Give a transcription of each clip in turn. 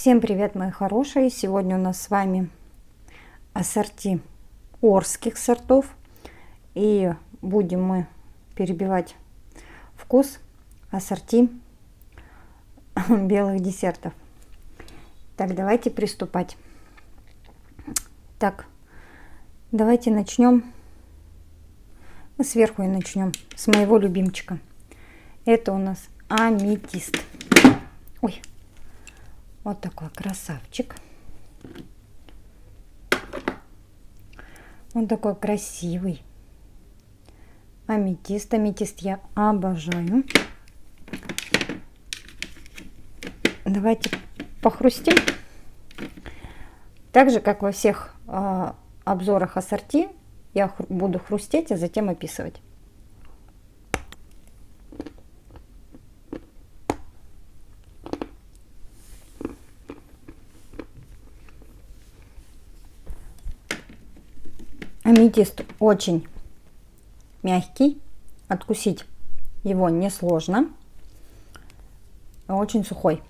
Всем привет, мои хорошие! Сегодня у нас с вами ассорти орских сортов. И будем мы перебивать вкус ассорти белых десертов. Так, давайте приступать. Так, давайте начнем. Сверху и начнем с моего любимчика. Это у нас аметист. Ой, вот такой красавчик. Он такой красивый. Аметист. Аметист я обожаю. Давайте похрустим. Так же, как во всех обзорах ассорти, я буду хрустеть, а затем описывать. Аметист очень мягкий, откусить его несложно, очень сухой.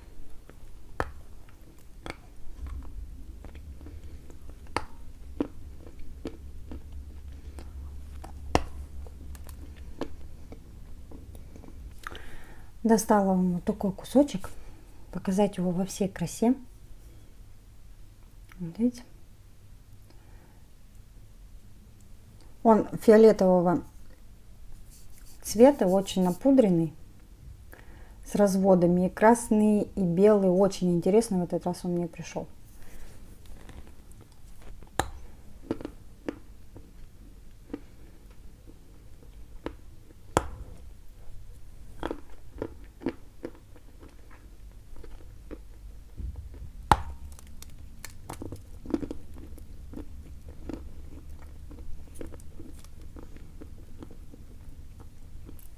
Достала вам вот такой кусочек, показать его во всей красе. Вот видите? Он фиолетового цвета, очень напудренный, с разводами. И красный, и белый. Очень интересный в этот раз он мне пришел.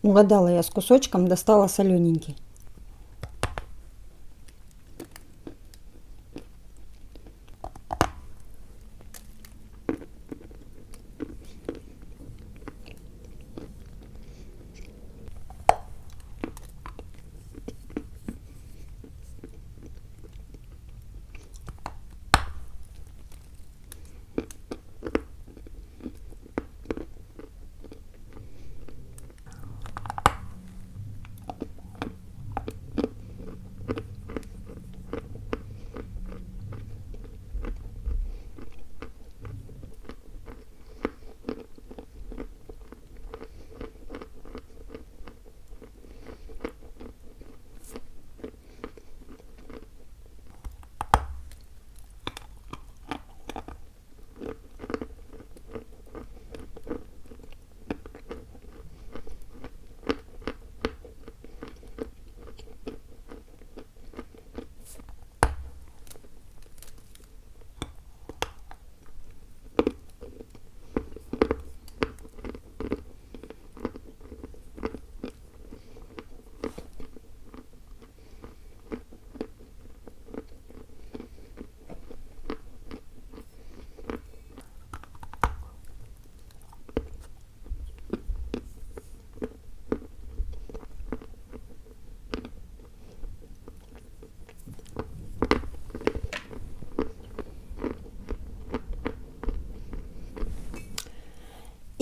Угадала я с кусочком, достала солененький.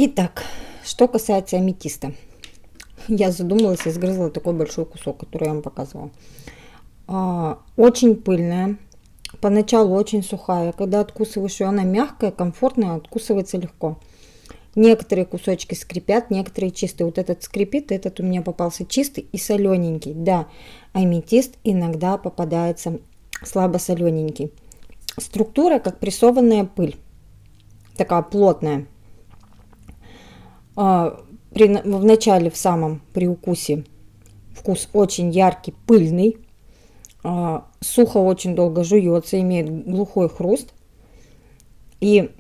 Итак, что касается аметиста. Я задумалась и сгрызла такой большой кусок, который я вам показывала. Очень пыльная. Поначалу очень сухая. Когда откусываешь ее, она мягкая, комфортная, откусывается легко. Некоторые кусочки скрипят, некоторые чистые. Вот этот скрипит, этот у меня попался чистый и солененький. Да, аметист иногда попадается слабо солененький. Структура как прессованная пыль. Такая плотная. В начале, в самом при укусе, вкус очень яркий, пыльный. Сухо очень долго жуется, имеет глухой хруст. И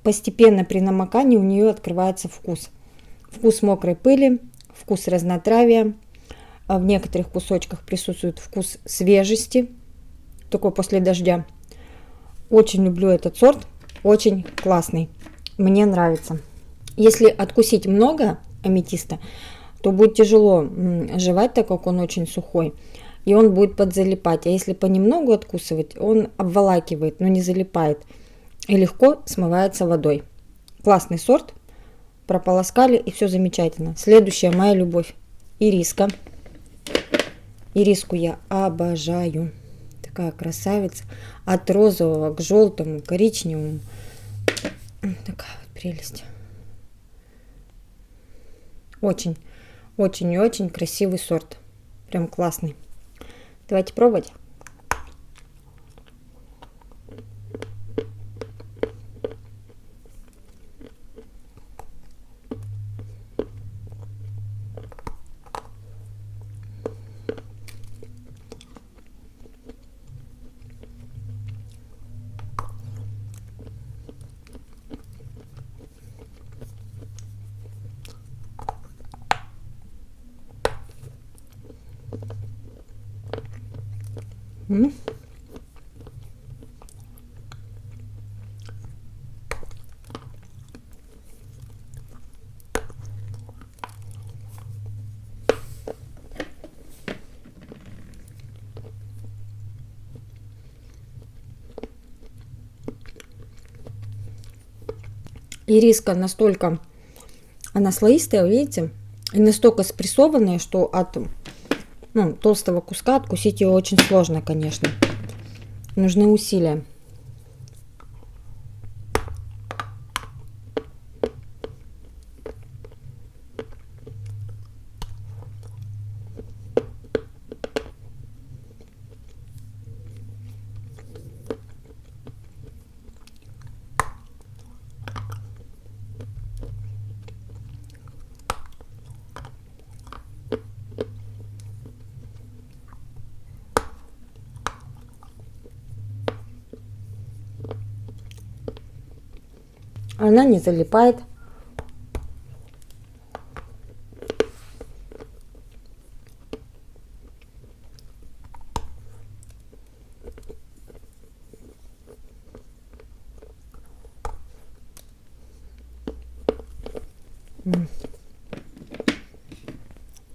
постепенно при намокании у нее открывается вкус. Вкус мокрой пыли, вкус разнотравия. В некоторых кусочках присутствует вкус свежести, такой после дождя. Очень люблю этот сорт, очень классный, мне нравится. Если откусить много аметиста, то будет тяжело жевать, так как он очень сухой. и он будет подзалипать. А если понемногу откусывать, он обволакивает, но не залипает. И легко смывается водой. Классный сорт. Прополоскали, и все замечательно. Следующая моя любовь. Ириска. Ириску я обожаю. Такая красавица. От розового к желтому, коричневому. Такая вот прелесть. Очень, очень и очень красивый сорт. Прям классный. Давайте пробовать. Ириска настолько, она слоистая, видите, и настолько спрессованная, что от толстого куска откусить ее очень сложно, конечно. Нужны усилия. Она не залипает.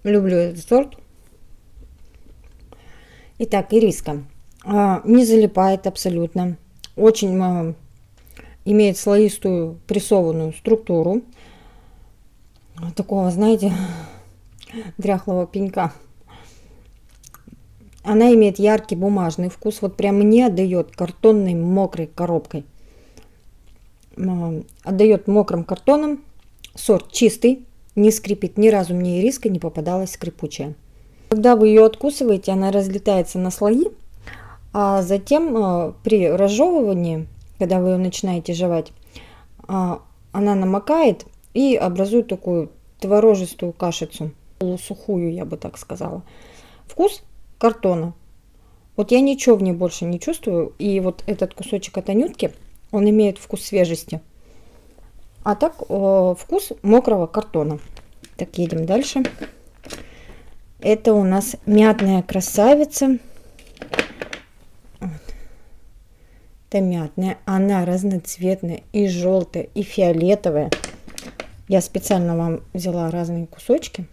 Люблю этот сорт. Итак, ириска. Не залипает абсолютно. Очень имеет слоистую прессованную структуру. Такого, знаете, дряхлого пенька. Она имеет яркий бумажный вкус. Вот прям не отдает картонной мокрой коробкой. Отдает мокрым картоном. Сорт чистый. Не скрипит. Ни разу мне ириска не попадалась скрипучая. Когда вы ее откусываете, она разлетается на слои. А затем при разжевывании, когда вы ее начинаете жевать, она намокает и образует такую творожистую кашицу. Полусухую, я бы так сказала. Вкус картона. Вот я ничего в ней больше не чувствую. И вот этот кусочек от Анютки, он имеет вкус свежести. А так вкус мокрого картона. Так, едем дальше. Это у нас мятная красавица. Это мятная. Она разноцветная. И желтая, и фиолетовая. Я специально вам взяла разные кусочки.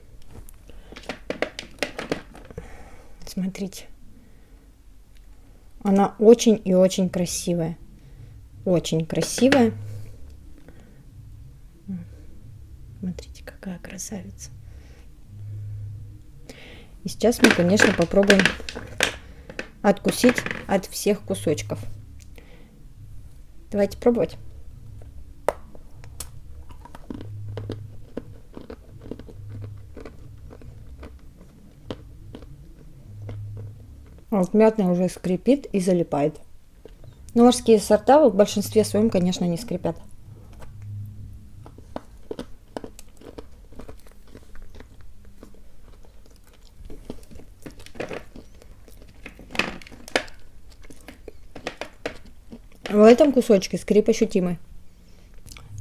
Смотрите. Она очень и очень красивая. Очень красивая. Смотрите, какая красавица. И сейчас мы, конечно, попробуем откусить от всех кусочков. Давайте пробовать. Вот мятная уже скрипит и залипает. Но морские сорта в большинстве своем, конечно, не скрипят. В этом кусочке скрип ощутимый.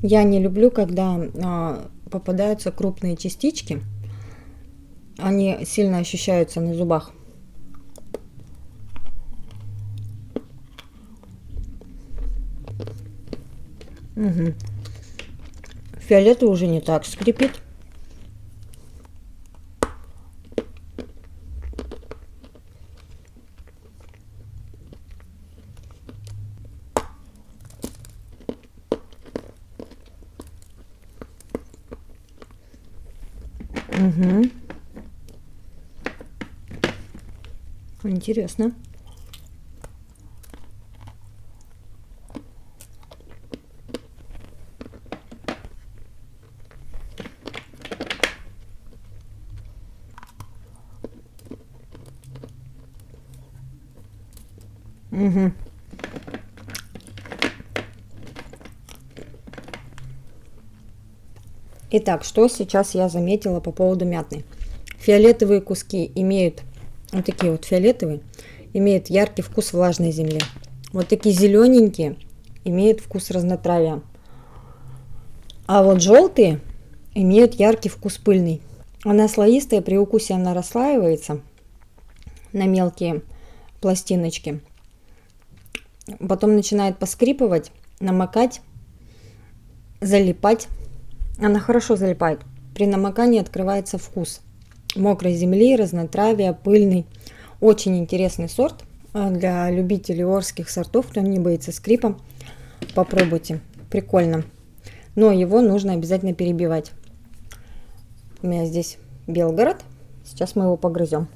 Я не люблю, когда попадаются крупные частички. Они сильно ощущаются на зубах. Угу. Фиолетовый уже не так скрипит. Угу. Интересно. Угу. Итак, что сейчас я заметила по поводу мятной? Фиолетовые куски имеют, вот такие вот фиолетовые, имеют яркий вкус влажной земли. Вот такие зелененькие имеют вкус разнотравья. А вот желтые имеют яркий вкус пыльный. Она слоистая, при укусе она расслаивается на мелкие пластиночки. Потом начинает поскрипывать, намокать, залипать. Она хорошо залипает. При намокании открывается вкус мокрой земли, разнотравья, пыльный. Очень интересный сорт для любителей орских сортов, кто не боится скрипа. Попробуйте, прикольно. Но его нужно обязательно перебивать. У меня здесь Белгород. Сейчас мы его погрызем.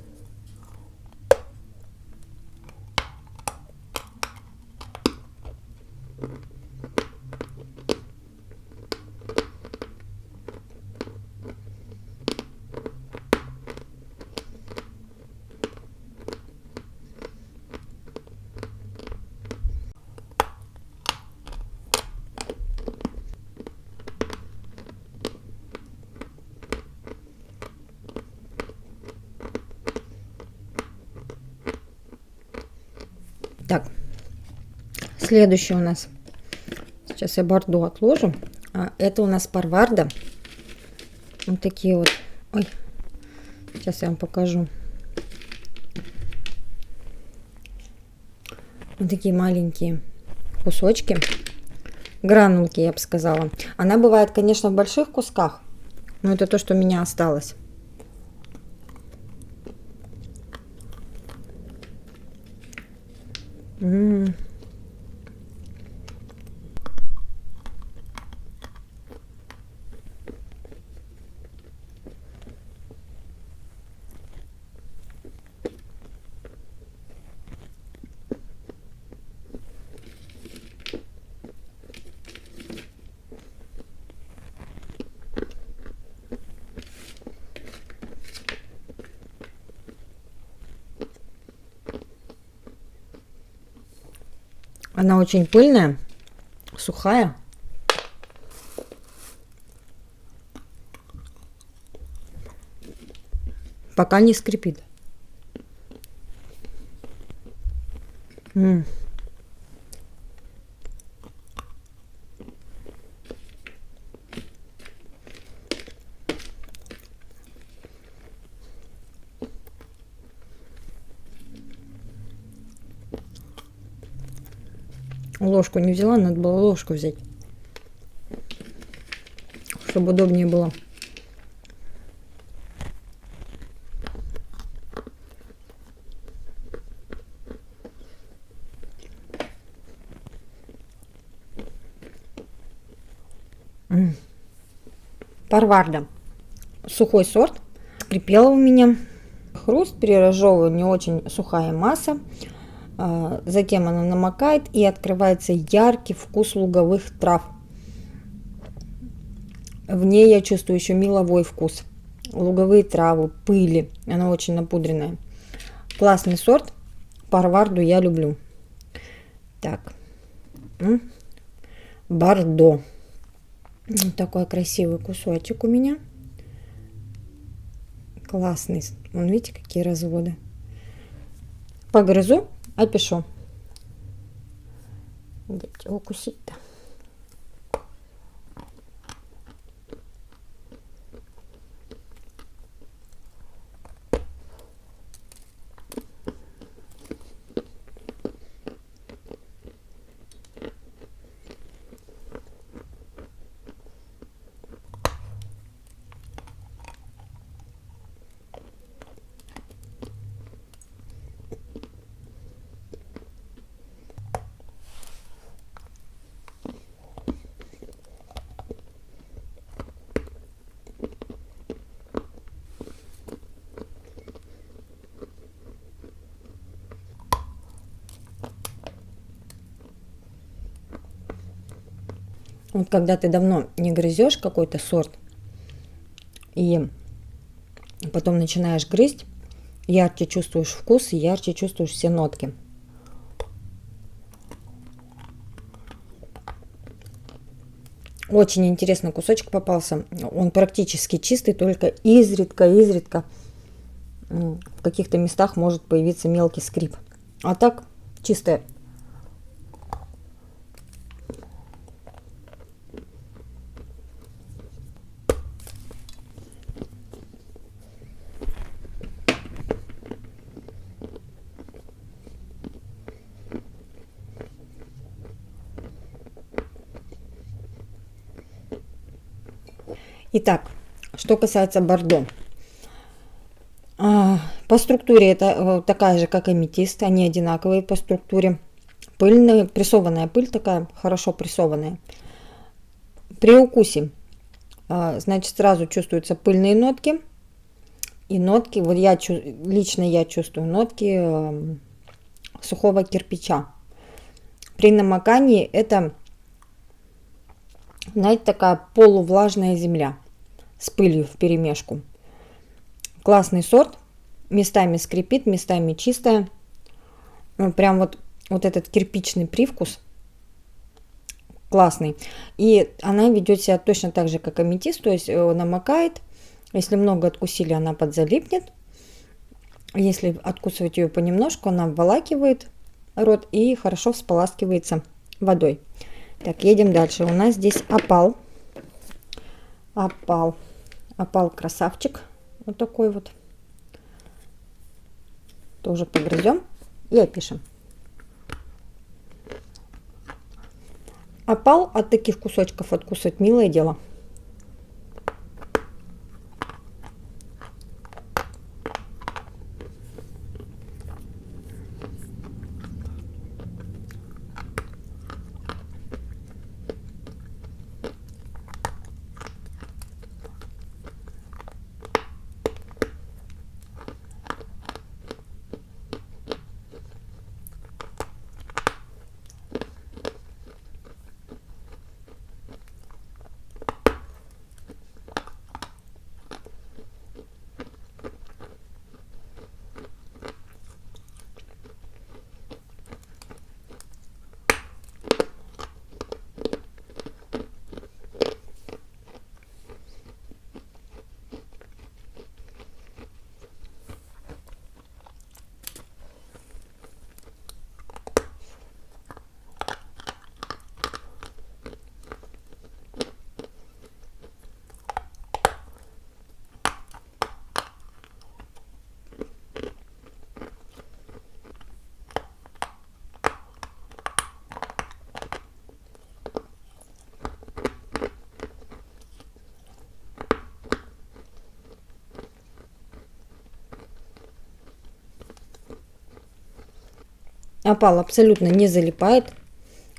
Так, следующий у нас. Сейчас я бордо отложу. Это у нас парварда. Вот такие вот. Ой, сейчас я вам покажу. Вот такие маленькие кусочки. Гранулки, я бы сказала. Она бывает, конечно, в больших кусках. Но это то, что у меня осталось. Она очень пыльная, сухая. Пока не скрипит. Ложку не взяла, надо было ложку взять, чтобы удобнее было. Парварда. Сухой сорт. Скрипела у меня. Хруст при разжевывании, очень сухая масса. Затем она намокает и открывается яркий вкус луговых трав. В ней я чувствую еще меловой вкус. Луговые травы, пыли. Она очень напудренная. Классный сорт. Парварду я люблю. Так. Бордо. Вот такой красивый кусочек у меня. Классный. Вон, видите, какие разводы. Погрызу, опишу. Где его укусить-то? Вот когда ты давно не грызешь какой-то сорт, и потом начинаешь грызть, ярче чувствуешь вкус и ярче чувствуешь все нотки. Очень интересный кусочек попался. Он практически чистый, только изредка в каких-то местах может появиться мелкий скрип. А так чистая. Итак, что касается бордо. По структуре это такая же, как аметист. Они одинаковые по структуре. Пыльная, прессованная пыль такая, хорошо прессованная. При укусе, значит, сразу чувствуются пыльные нотки. И нотки, вот лично я чувствую нотки сухого кирпича. При намокании это, знаете, такая полувлажная земля с пылью вперемешку. Классный сорт, местами скрипит, местами чистая. Прям вот этот кирпичный привкус классный. И она ведет себя точно так же, как аметист, то есть намокает. Если много откусили, она подзалипнет. Если откусывать ее понемножку, она обволакивает рот и хорошо всполаскивается водой. Так, едем дальше. У нас здесь опал. Опал красавчик. Вот такой вот. Тоже погрызем и опишем. Опал от таких кусочков откусывать милое дело. Опал абсолютно не залипает.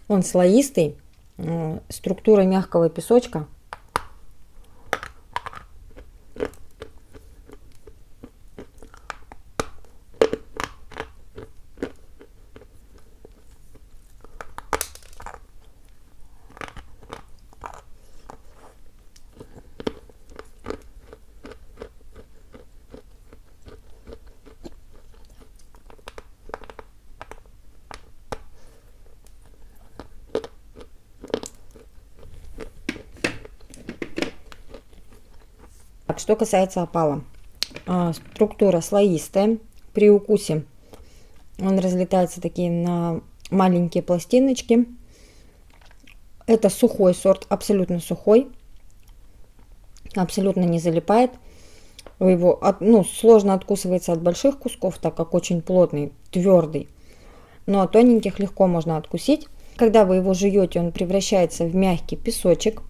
Он слоистый. Структура мягкого песочка. Так, что касается опала. Структура слоистая. При укусе он разлетается такие на маленькие пластиночки. Это сухой сорт, абсолютно сухой. Абсолютно не залипает. Его сложно откусывается от больших кусков, так как очень плотный, твердый. Но от тоненьких легко можно откусить. Когда вы его жуете, он превращается в мягкий песочек.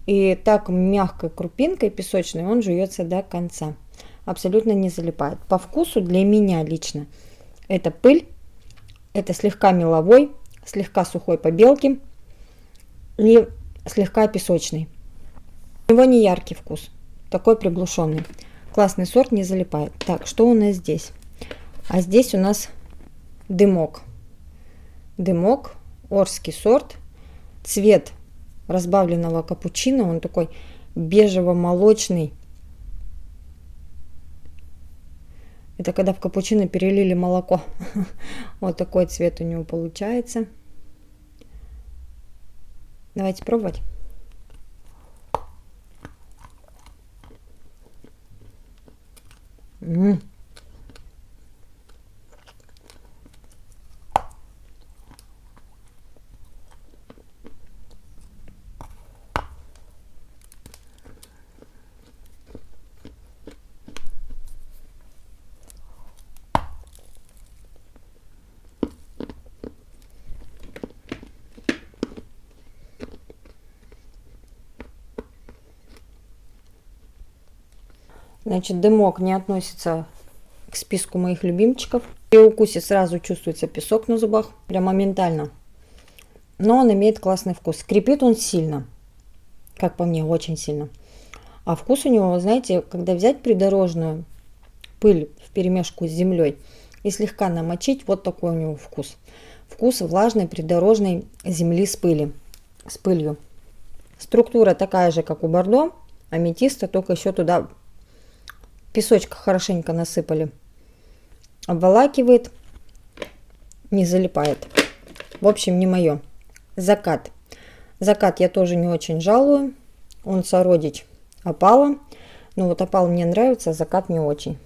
И так мягкой крупинкой песочной он жуется до конца. Абсолютно не залипает. По вкусу для меня лично это пыль, это слегка меловой, слегка сухой побелки и слегка песочный. У него не яркий вкус, такой приглушенный. Классный сорт, не залипает. Так, что у нас здесь? А здесь у нас дымок. Дымок, орский сорт. Цвет разбавленного капучино. Он такой бежево-молочный. Это когда в капучино перелили молоко. Вот такой цвет у него получается. Давайте пробовать. Значит, дымок не относится к списку моих любимчиков. При укусе сразу чувствуется песок на зубах, прям моментально. Но он имеет классный вкус. Скрипит он сильно, как по мне, очень сильно. А вкус у него, знаете, когда взять придорожную пыль вперемешку с землей и слегка намочить, вот такой у него вкус. Вкус влажной придорожной земли с пылью. Структура такая же, как у бордо, аметиста, только еще туда песочка хорошенько насыпали. Обволакивает, не залипает. В общем, не мое. Закат. Закат я тоже не очень жалую. Он сородич опала. Но вот опал мне нравится, а закат не очень.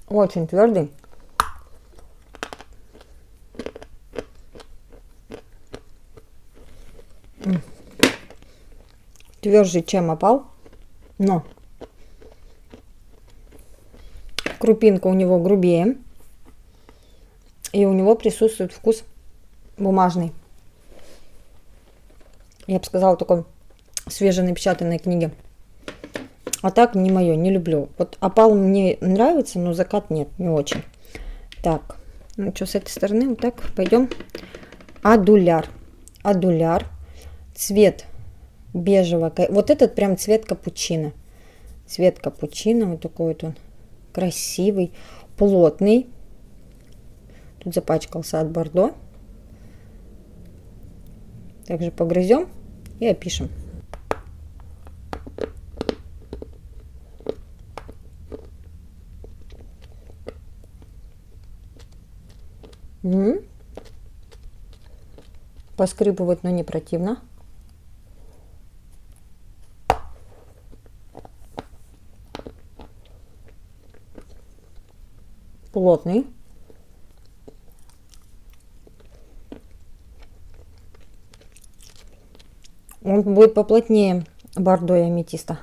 Очень твердый. Тверже, чем опал, но крупинка у него грубее, и у него присутствует вкус бумажный. Я бы сказала, такой свеженапечатанной книги. А так не мое, не люблю. Вот опал мне нравится, но закат нет, не очень. Так, ну что, с этой стороны вот так пойдем. Адуляр. Адуляр. Цвет бежевого. Вот этот прям цвет капучино. Цвет капучино. Вот такой вот он. Красивый. Плотный. Тут запачкался от бордо. Также погрызем и опишем. Поскрипывает, но не противно. Плотный. Он будет поплотнее бордо и аметиста.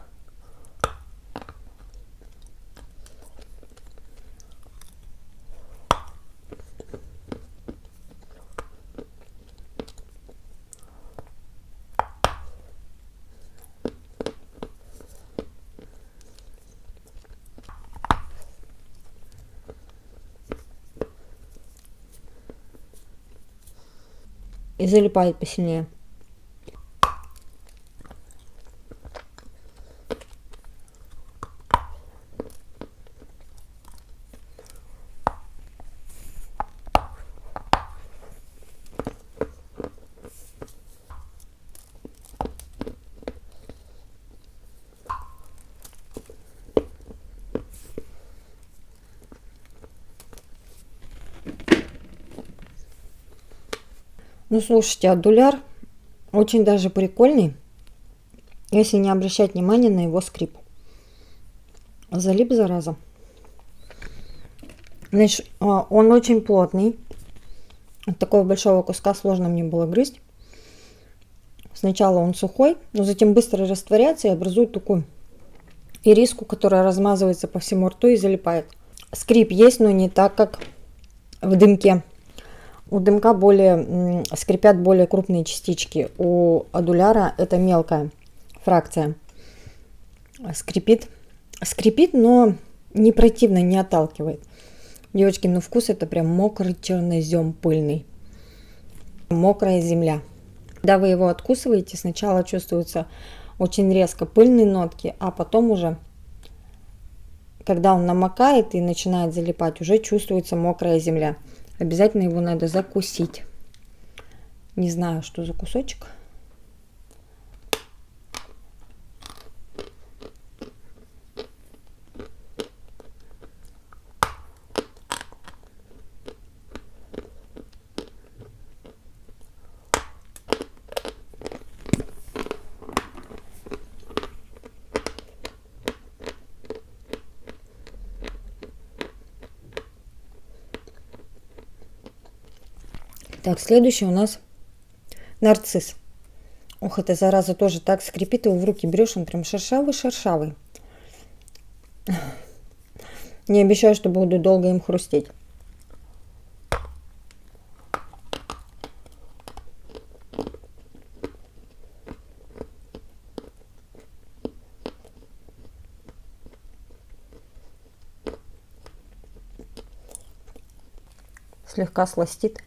И залипает посильнее. Ну, слушайте, адуляр очень даже прикольный, если не обращать внимания на его скрип. Залип, зараза. Значит, он очень плотный. От такого большого куска сложно мне было грызть. Сначала он сухой, но затем быстро растворяется и образует такую ириску, которая размазывается по всему рту и залипает. Скрип есть, но не так, как в дымке. У дымка скрипят более крупные частички. У адуляра это мелкая фракция. Скрипит, но не противно, не отталкивает. Девочки, ну вкус это прям мокрый чернозем пыльный. Мокрая земля. Когда вы его откусываете, сначала чувствуются очень резко пыльные нотки, а потом уже, когда он намокает и начинает залипать, уже чувствуется мокрая земля. Обязательно его надо закусить. Не знаю, что за кусочек. Так, следующий у нас нарцисс. Ох, эта зараза тоже так скрипит, его в руки берешь, он прям шершавый-шершавый. Не обещаю, что буду долго им хрустеть. Слегка сластит.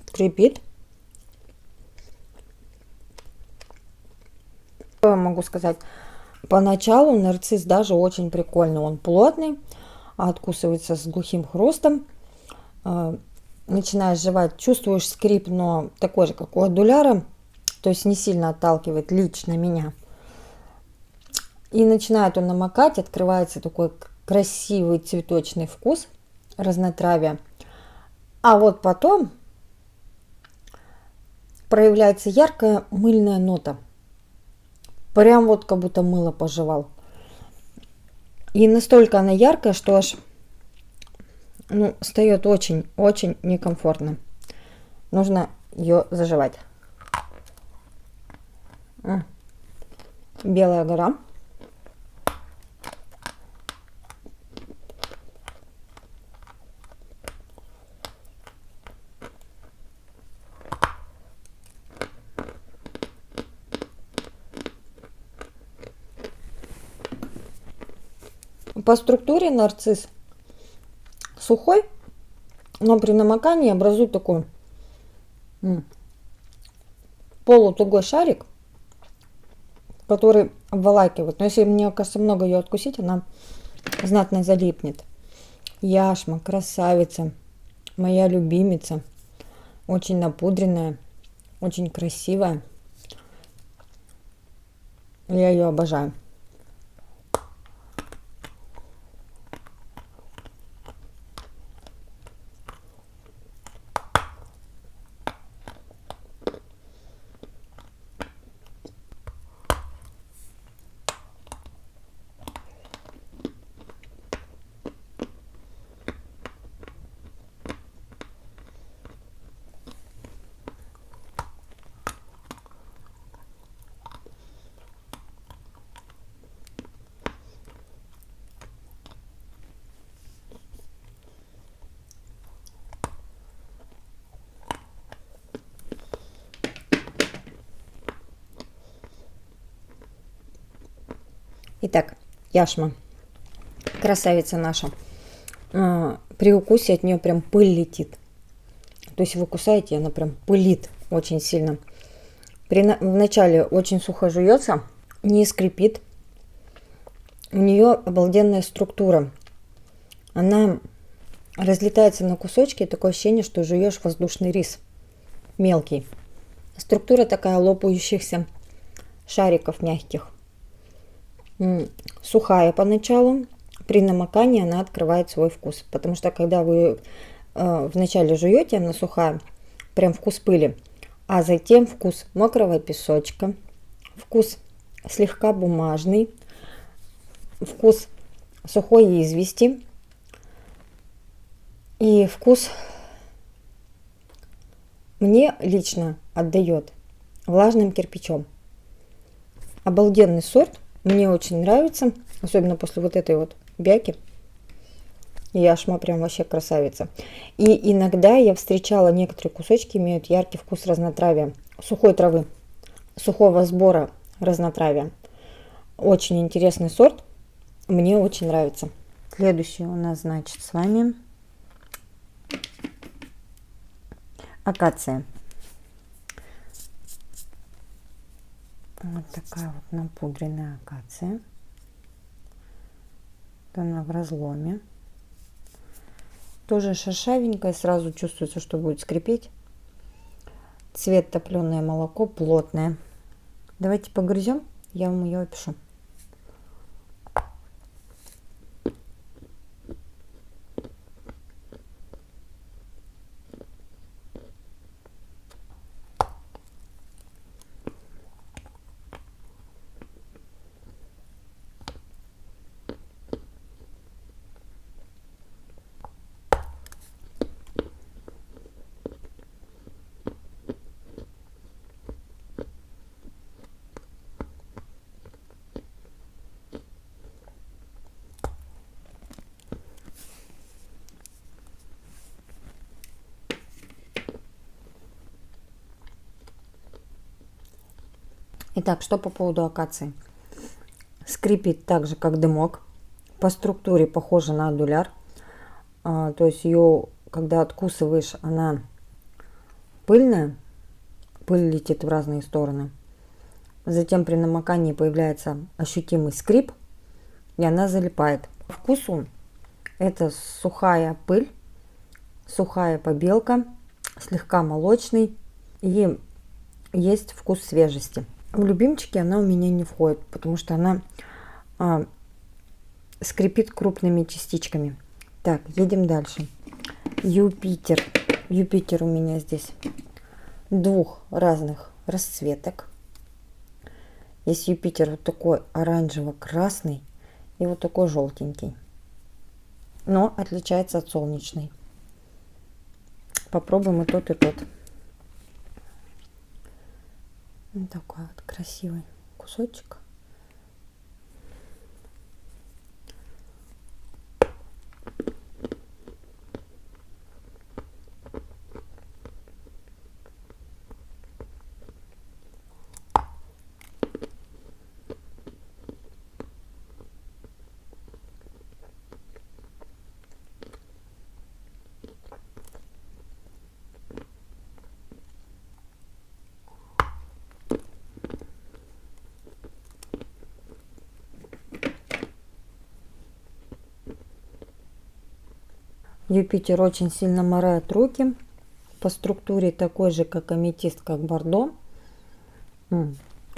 Скрипит. Что я могу сказать? Поначалу нарцисс даже очень прикольный. Он плотный, откусывается с глухим хрустом. Начинаешь жевать, чувствуешь скрип, но такой же, как у адуляра. То есть не сильно отталкивает лично меня. И начинает он намокать, открывается такой красивый цветочный вкус разнотравия. А вот потом проявляется яркая мыльная нота. Прям вот как будто мыло пожевал. И настолько она яркая, что аж встает очень-очень некомфортно. Нужно ее заживать. Белая гора. По структуре нарцисс сухой, но при намокании образует такой полутугой шарик, который обволакивает. Но если, мне кажется, много ее откусить, она знатно залипнет. Яшма, красавица, моя любимица. Очень напудренная, очень красивая. Я ее обожаю. Итак, яшма, красавица наша. При укусе от нее прям пыль летит. То есть вы кусаете, она прям пылит очень сильно. Вначале очень сухо жуется, не скрипит. У нее обалденная структура. Она разлетается на кусочки, такое ощущение, что жуешь воздушный рис. Мелкий. Структура такая лопающихся шариков мягких. Сухая поначалу, при намокании она открывает свой вкус, потому что когда вы вначале жуете, она сухая, прям вкус пыли, а затем вкус мокрого песочка, вкус слегка бумажный, вкус сухой извести и вкус мне лично отдает влажным кирпичом. Обалденный сорт. Мне очень нравится, особенно после вот этой вот бяки. Яшма прям вообще красавица. И иногда я встречала, некоторые кусочки имеют яркий вкус разнотравия, сухой травы, сухого сбора разнотравия. Очень интересный сорт, мне очень нравится. Следующий у нас, значит, с вами акация. Вот такая вот напудренная акация. Она в разломе. Тоже шершавенькая, сразу чувствуется, что будет скрипеть. Цвет топленое молоко, плотное. Давайте погрызем, я вам ее опишу. Итак, что по поводу акации. Скрипит так же, как дымок. По структуре похожа на адуляр. То есть ее, когда откусываешь, она пыльная. Пыль летит в разные стороны. Затем при намокании появляется ощутимый скрип, и она залипает. По вкусу это сухая пыль, сухая побелка, слегка молочный, и есть вкус свежести. В любимчики она у меня не входит, потому что она скрипит крупными частичками. Так, едем дальше. Юпитер. Юпитер у меня здесь двух разных расцветок. Есть Юпитер вот такой оранжево-красный и вот такой желтенький. Но отличается от солнечной. Попробуем и тот, и тот. Вот такой вот красивый кусочек. Юпитер очень сильно морает руки. По структуре такой же, как аметист, как бордо.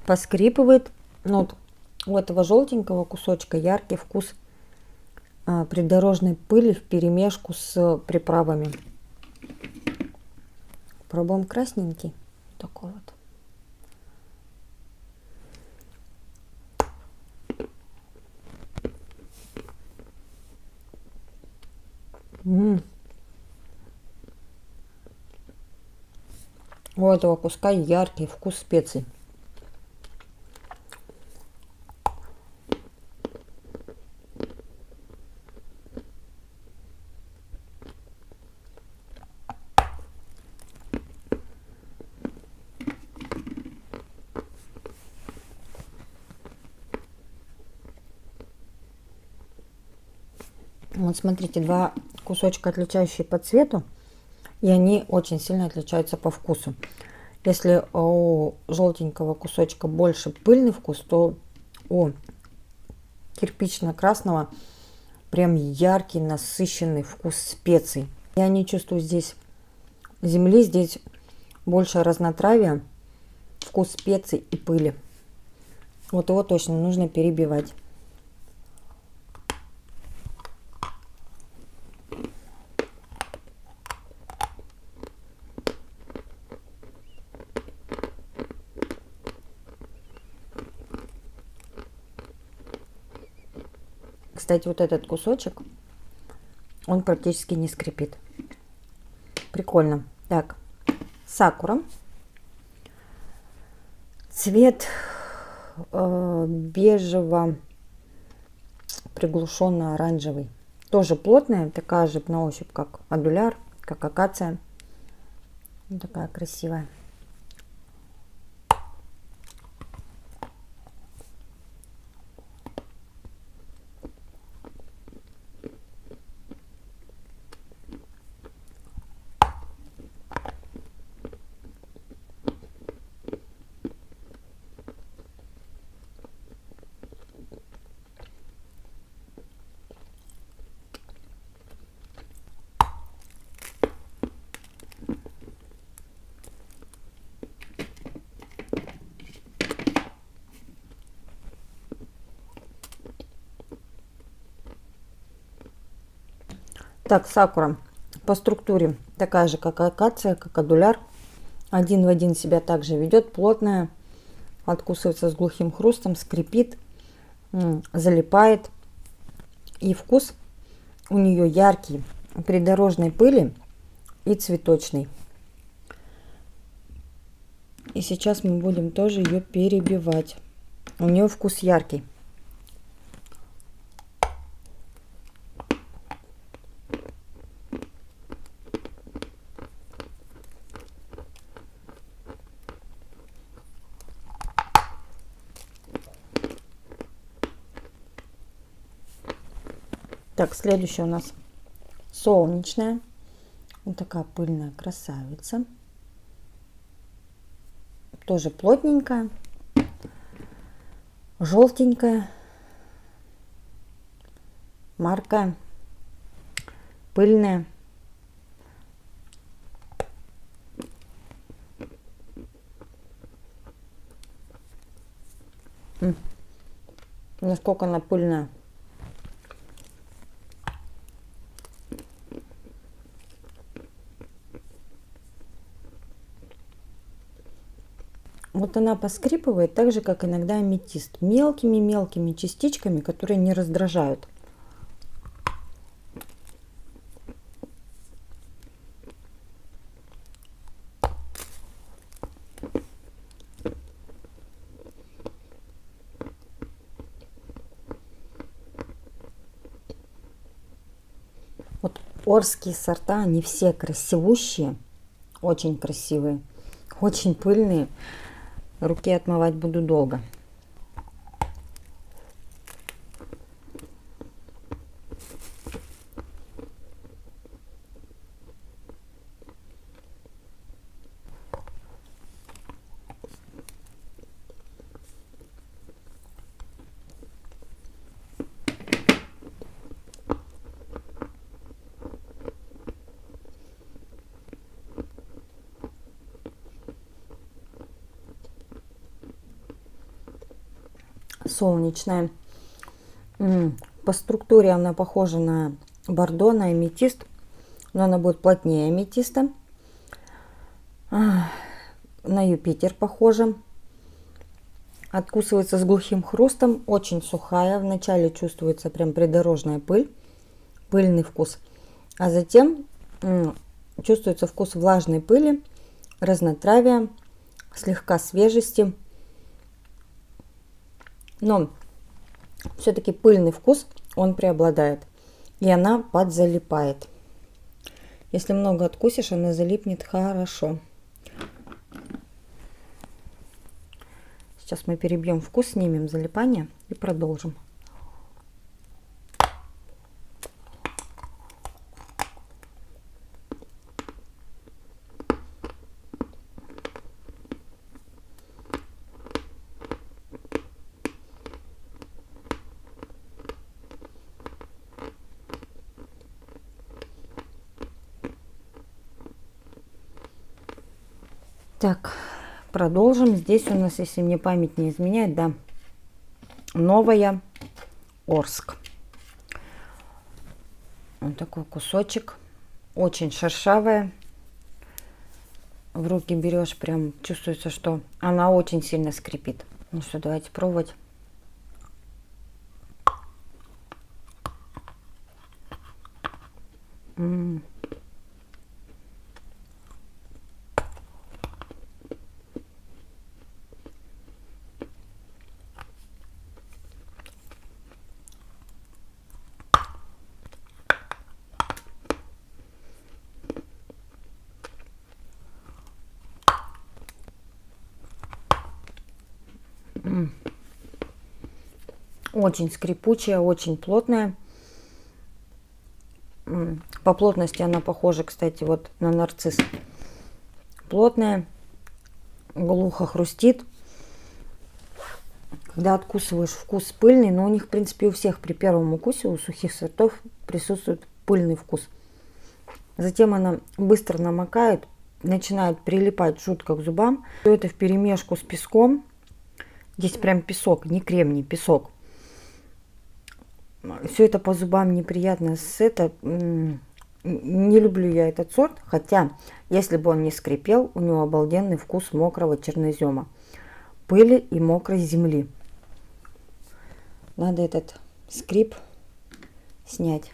Поскрипывает. Ну, вот у этого желтенького кусочка яркий вкус придорожной пыли вперемешку с приправами. Пробуем красненький. Такой вот. У этого куска яркий вкус специй. Вот смотрите, два кусочка, отличающие по цвету, и они очень сильно отличаются по вкусу. Если у желтенького кусочка больше пыльный вкус, то у кирпично-красного прям яркий, насыщенный вкус специй. Я не чувствую здесь земли, здесь больше разнотравия, вкус специй и пыли. Вот его точно нужно перебивать. Кстати, вот этот кусочек, он практически не скрипит. Прикольно. Так, сакура. Цвет бежево приглушенно оранжевый. Тоже плотная, такая же на ощупь, как адуляр, как акация. Вот такая красивая. Так, сакура по структуре такая же, как акация, как адуляр. Один в один себя также ведет, плотная, откусывается с глухим хрустом, скрипит, залипает. И вкус у нее яркий, придорожной пыли и цветочный. И сейчас мы будем тоже ее перебивать. У нее вкус яркий. Так, следующая у нас солнечная. Вот такая пыльная красавица. Тоже плотненькая, желтенькая, маркая, пыльная. Насколько она пыльная. Вот она поскрипывает так же, как иногда аметист. Мелкими-мелкими частичками, которые не раздражают. Вот орские сорта, они все красивущие, очень красивые, очень пыльные. Руки отмывать буду долго. Солнечная. По структуре она похожа на бордо, на аметист, но она будет плотнее аметиста. На Юпитер похожа. Откусывается с глухим хрустом, очень сухая. Вначале чувствуется прям придорожная пыль, пыльный вкус. А затем чувствуется вкус влажной пыли, разнотравия, слегка свежести. Но все-таки пыльный вкус, он преобладает. И она подзалипает. Если много откусишь, она залипнет хорошо. Сейчас мы перебьем вкус, снимем залипание и продолжим. Так, продолжим. Здесь у нас, если мне память не изменяет, да, Новая Орск. Вот такой кусочек. Очень шершавая. В руки берешь, прям чувствуется, что она очень сильно скрипит. Ну что, давайте пробовать. Очень скрипучая, очень плотная. По плотности она похожа, кстати, вот на нарцисс. Плотная, глухо хрустит. Когда откусываешь, вкус пыльный, но у них, в принципе, у всех при первом укусе, у сухих сортов присутствует пыльный вкус. Затем она быстро намокает, начинает прилипать жутко к зубам. Все это вперемешку с песком. Здесь прям песок, не кремний, песок. Все это по зубам неприятно. Не люблю я этот сорт, хотя, если бы он не скрипел, у него обалденный вкус мокрого чернозема, пыли и мокрой земли. Надо этот скрип снять.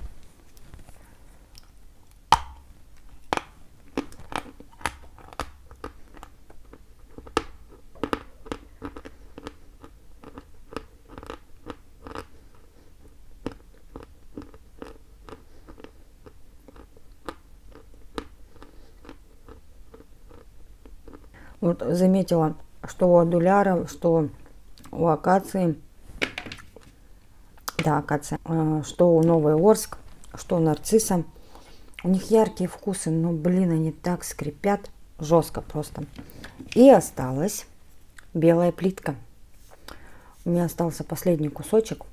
Вот заметила, что у адуляра, что у акации, да, акация, что у Новый Орск, что у нарцисса, у них яркие вкусы, но, блин, они так скрипят, жестко просто. И осталась белая плитка. У меня остался последний кусочек.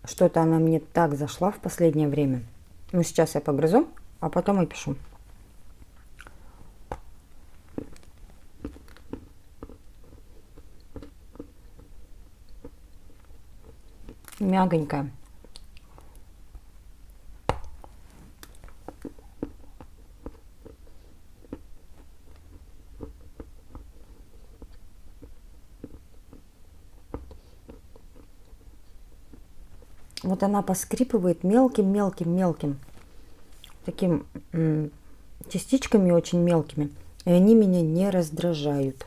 Что-то она мне так зашла в последнее время. Ну, сейчас я погрызу, а потом опишу. Мягонькая. Вот она поскрипывает мелким таким частичками очень мелкими, и они меня не раздражают.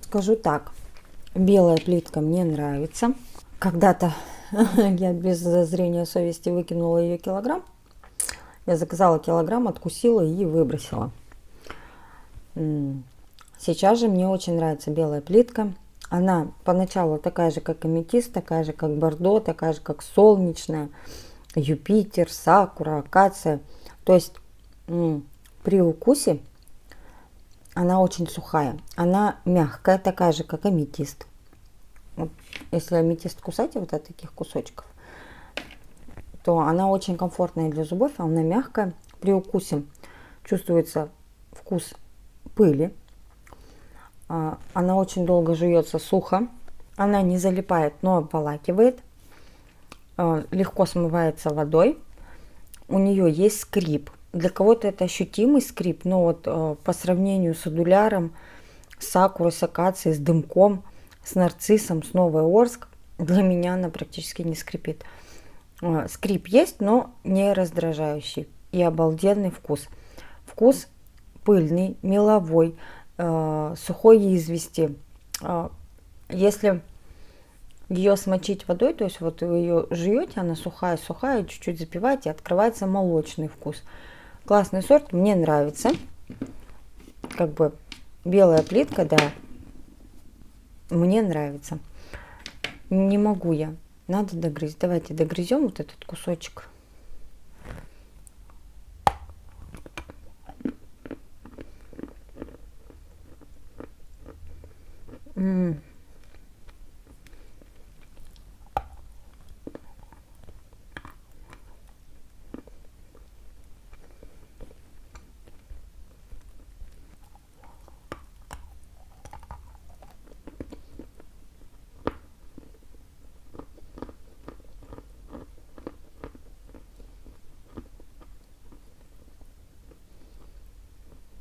Скажу так, белая плитка мне нравится. Когда-то я без зазрения совести выкинула ее килограмм. Я заказала килограмм, откусила и выбросила. Сейчас же мне очень нравится белая плитка. Она поначалу такая же, как аметист, такая же, как бордо, такая же, как солнечная, Юпитер, сакура, акация. То есть при укусе она очень сухая. Она мягкая, такая же, как аметист. Вот, если аметист кусать вот от таких кусочков, то она очень комфортная для зубов, она мягкая. При укусе чувствуется вкус пыли. Она очень долго жуется сухо. Она не залипает, но обволакивает. Легко смывается водой. У нее есть скрип. Для кого-то это ощутимый скрип, но вот по сравнению с адуляром, с сакурой, с акацией, с дымком, с нарциссом, с Новый Орск, для меня она практически не скрипит. Скрип есть, но не раздражающий. и обалденный вкус. Вкус пыльный, меловой, сухой извести. Если ее смочить водой, то есть вот вы ее жуете, она сухая-сухая, чуть-чуть запиваете, открывается молочный вкус. Классный сорт, мне нравится. Как бы белая плитка, да, мне нравится. Не могу я, надо догрызть. Давайте догрызем вот этот кусочек.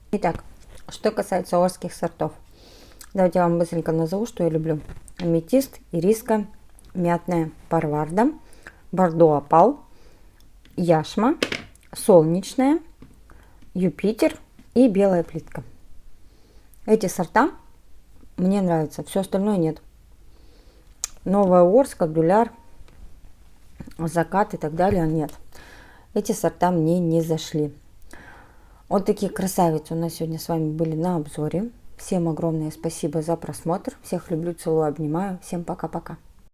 Итак, что касается орских сортов. Давайте я вам быстренько назову, что я люблю. Аметист, ириска, мятная, парварда, бордо опал, яшма, солнечная, Юпитер и белая плитка. Эти сорта мне нравятся, все остальное нет. Новая Орска, Дуляр, Закат и так далее нет. Эти сорта мне не зашли. Вот такие красавицы у нас сегодня с вами были на обзоре. Всем огромное спасибо за просмотр. Всех люблю, целую, обнимаю. Всем пока-пока.